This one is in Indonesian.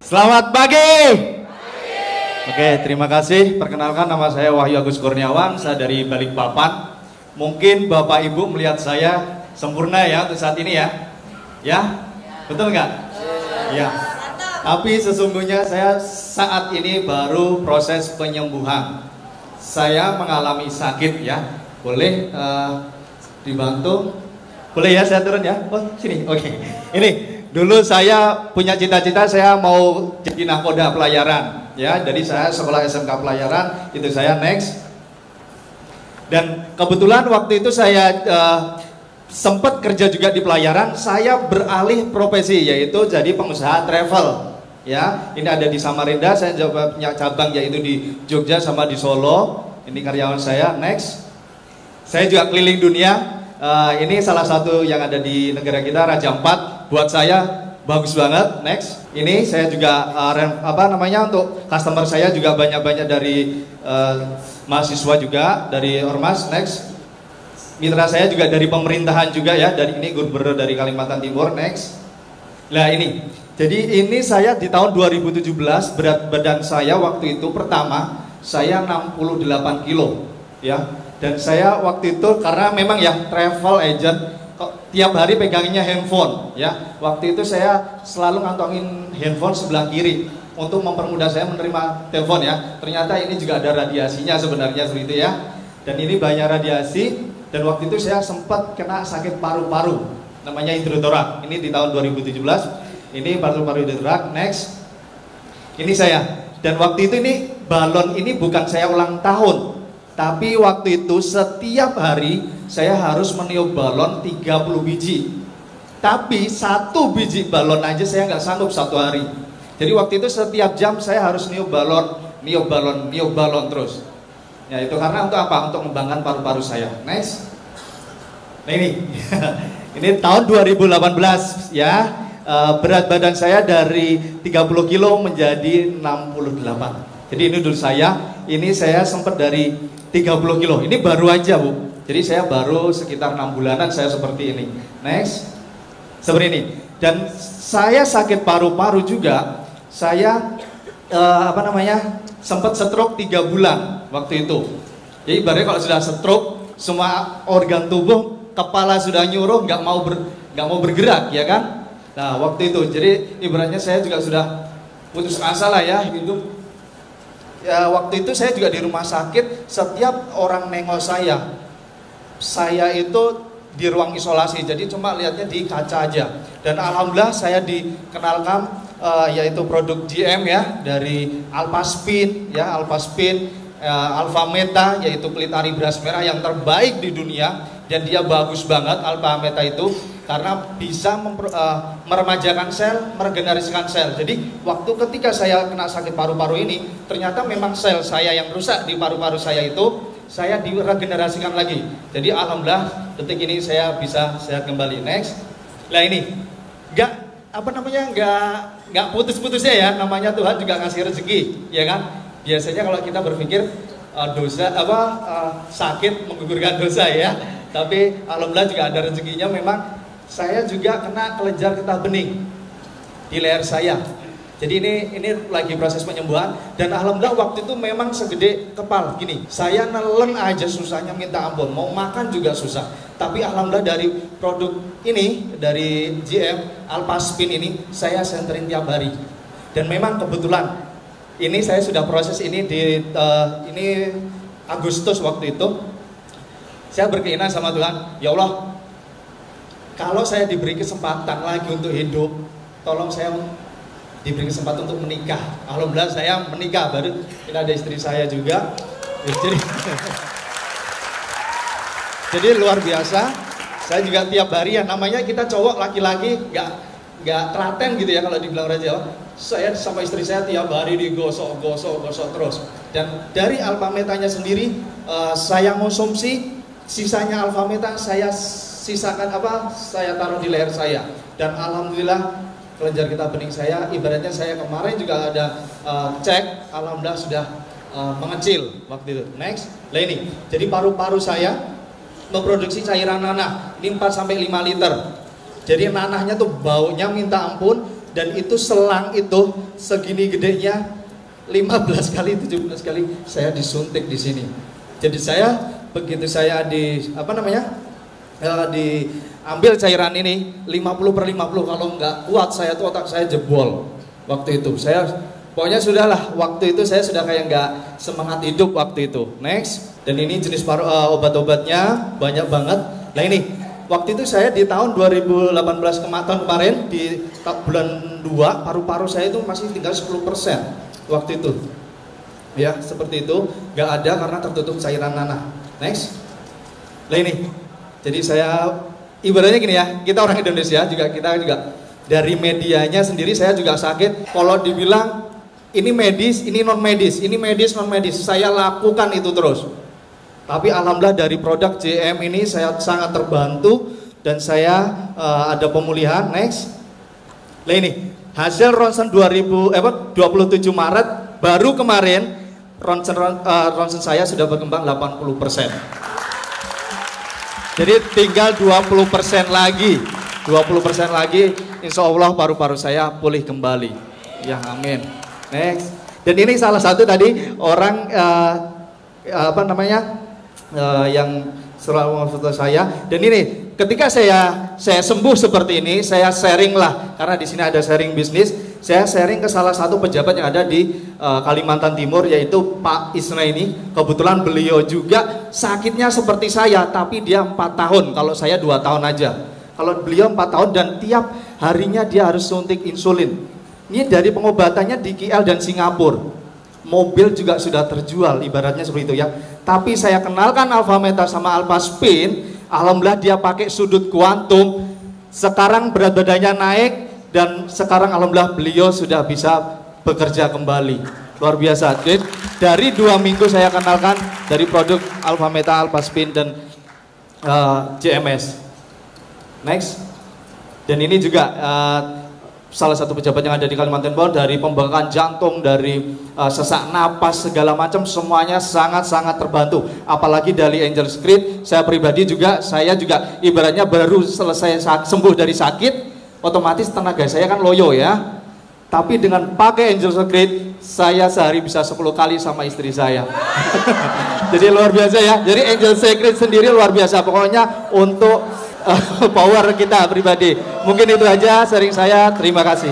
Selamat pagi. Oke, terima kasih. Perkenalkan, nama saya Wahyu Agus Kurniawan, saya dari Balikpapan. Mungkin Bapak Ibu melihat saya sempurna ya untuk saat ini ya. Ya? Betul nggak? Ya. Tapi sesungguhnya saya saat ini baru proses penyembuhan. Saya mengalami sakit ya. Boleh dibantu? Boleh ya saya turun ya? Oh, sini. Oke. Ini dulu saya punya cita-cita saya mau jadi nahkoda pelayaran ya. Jadi saya sekolah SMK pelayaran, itu saya next. Dan kebetulan waktu itu saya sempat kerja juga di pelayaran, saya beralih profesi yaitu jadi pengusaha travel. Ya, ini ada di Samarinda, saya punya cabang yaitu di Jogja sama di Solo. Ini karyawan saya. Next. Saya juga keliling dunia. Ini salah satu yang ada di negara kita, Raja Ampat. Buat saya bagus banget. Next. Ini saya juga untuk customer saya juga banyak-banyak dari mahasiswa juga dari Ormas. Next. Mitra saya juga dari pemerintahan juga ya. Dari ini gubernur dari Kalimantan Timur. Next. Nah ini. Jadi ini saya di tahun 2017 berat badan saya waktu itu pertama saya 68 kilo ya. Dan saya waktu itu karena memang ya travel agent tiap hari pegangnya handphone ya. Waktu itu saya selalu ngantongin handphone sebelah kiri untuk mempermudah saya menerima telepon ya. Ternyata ini juga ada radiasinya sebenarnya seperti itu ya. Dan ini banyak radiasi dan waktu itu saya sempat kena sakit paru-paru namanya hidrotorak. Ini di tahun 2017. Ini paru-paru hidrotorak. Next. Ini saya. Dan waktu itu ini balon ini bukan saya ulang tahun. Tapi waktu itu setiap hari saya harus meniup balon 30 biji. Tapi satu biji balon aja saya nggak sanggup satu hari. Jadi waktu itu setiap jam saya harus niup balon terus. Ya itu karena untuk apa? Untuk mengembangkan paru-paru saya. Next. Nah ini, ini tahun 2018 ya. Berat badan saya dari 30 kilo menjadi 68. Jadi ini dulu ini saya sempat dari 30 kilo, ini baru aja Bu. Jadi saya baru sekitar 6 bulanan saya seperti ini. Next. Seperti ini. Dan saya sakit paru-paru juga. Saya sempat stroke 3 bulan waktu itu. Jadi ibaratnya kalau sudah stroke, semua organ tubuh, kepala sudah nyuruh, nggak mau bergerak ya kan. Nah waktu itu, jadi ibaratnya saya juga sudah putus asa lah ya hidup. Ya, waktu itu saya juga di rumah sakit, setiap orang nengok saya itu di ruang isolasi, jadi cuma lihatnya di kaca aja. Dan alhamdulillah saya dikenalkan yaitu produk GM ya dari Alphaspin ya, Alphameta yaitu kulit ari beras merah yang terbaik di dunia. Dan dia bagus banget Alphameta itu karena bisa meremajakan sel, meregenerasikan sel. Jadi waktu ketika saya kena sakit paru-paru ini, ternyata memang sel saya yang rusak di paru-paru saya itu, saya diregenerasikan lagi. Jadi alhamdulillah detik ini saya bisa sehat kembali. Next. Nah ini, nggak putus-putusnya ya, namanya Tuhan juga ngasih rezeki, ya kan? Biasanya kalau kita berpikir sakit menggugurkan dosa ya. Tapi alhamdulillah juga ada rezekinya. Memang saya juga kena kelenjar getah bening di leher saya. Jadi ini lagi proses penyembuhan. Dan alhamdulillah waktu itu memang segede kepal gini. Saya nelen aja susahnya minta ampun. Mau makan juga susah. Tapi alhamdulillah dari produk ini, dari GM Alphaspin ini, saya senterin tiap hari. Dan memang kebetulan ini saya sudah proses ini ini Agustus waktu itu. Saya berkeinginan sama Tuhan, ya Allah, kalau saya diberi kesempatan lagi untuk hidup, tolong saya diberi kesempatan untuk menikah. Alhamdulillah saya menikah, baru ini ada istri saya juga. Jadi luar biasa. Saya juga tiap hari ya, namanya kita cowok laki-laki nggak telaten gitu ya kalau dibilang Raja. Saya sama istri saya tiap hari digosok terus. Dan dari Alphametanya sendiri saya konsumsi. Sisanya Alphameta saya saya taruh di leher saya. Dan alhamdulillah kelenjar getah bening saya, ibaratnya saya kemarin juga ada cek, alhamdulillah sudah mengecil waktu itu. Next. Nah ini, jadi paru-paru saya memproduksi cairan nanah, ini 4-5 liter. Jadi nanahnya tuh baunya minta ampun. dan itu selang itu segini gedenya 15 kali 17 kali saya disuntik di sini. Jadi saya begitu saya diambil cairan ini 50/50, kalau nggak kuat saya tuh otak saya jebol waktu itu. Saya pokoknya sudahlah, waktu itu saya sudah kayak nggak semangat hidup waktu itu. Next, dan ini jenis obat-obatnya banyak banget. Nah ini waktu itu saya di tahun 2018 tahun kemarin di bulan 2 paru-paru saya itu masih tinggal 10% waktu itu. Ya seperti itu, nggak ada karena tertutup cairan nanah. Next, nah ini. Jadi saya ibaratnya gini ya, kita orang Indonesia juga, kita juga dari medianya sendiri saya juga sakit. Kalau dibilang ini medis, ini non medis, ini medis non medis, saya lakukan itu terus. Tapi alhamdulillah dari produk JM ini saya sangat terbantu dan saya ada pemulihan. Next, nah ini hasil ronsen 27 Maret baru kemarin ronsen saya sudah berkembang 80%. Jadi tinggal 20% lagi, 20% lagi, insya Allah paru-paru saya pulih kembali. Ya amin. Next, dan ini salah satu tadi orang yang selalu foto saya. Dan ini ketika saya sembuh seperti ini, saya sharing lah, karena di sini ada sharing bisnis. Saya sharing ke salah satu pejabat yang ada di Kalimantan Timur, yaitu Pak Isna ini. Kebetulan beliau juga sakitnya seperti saya, tapi dia 4 tahun, kalau saya 2 tahun aja. Kalau beliau 4 tahun dan tiap harinya dia harus suntik insulin. Ini dari pengobatannya di KL dan Singapura. Mobil juga sudah terjual, ibaratnya seperti itu ya. Tapi saya kenalkan Alfameta sama Alphaspin, alhamdulillah dia pakai sudut kuantum. Sekarang berat badannya naik dan sekarang alhamdulillah beliau sudah bisa bekerja kembali. Luar biasa. Jadi dari 2 minggu saya kenalkan dari produk Alfameta, Alphaspin dan JMS. Next. Dan ini juga salah satu pejabat yang ada di Kalimantan Timur, dari pembengkakan jantung, dari sesak napas, segala macam, semuanya sangat-sangat terbantu. Apalagi dari Angel Secret, saya pribadi juga, saya juga ibaratnya baru selesai sembuh dari sakit, otomatis tenaga saya kan loyo ya. Tapi dengan pakai Angel Secret, saya sehari bisa 10 kali sama istri saya. Jadi luar biasa ya. Jadi Angel Secret sendiri luar biasa. Pokoknya untuk power kita pribadi. Mungkin itu aja sharing saya. Terima kasih.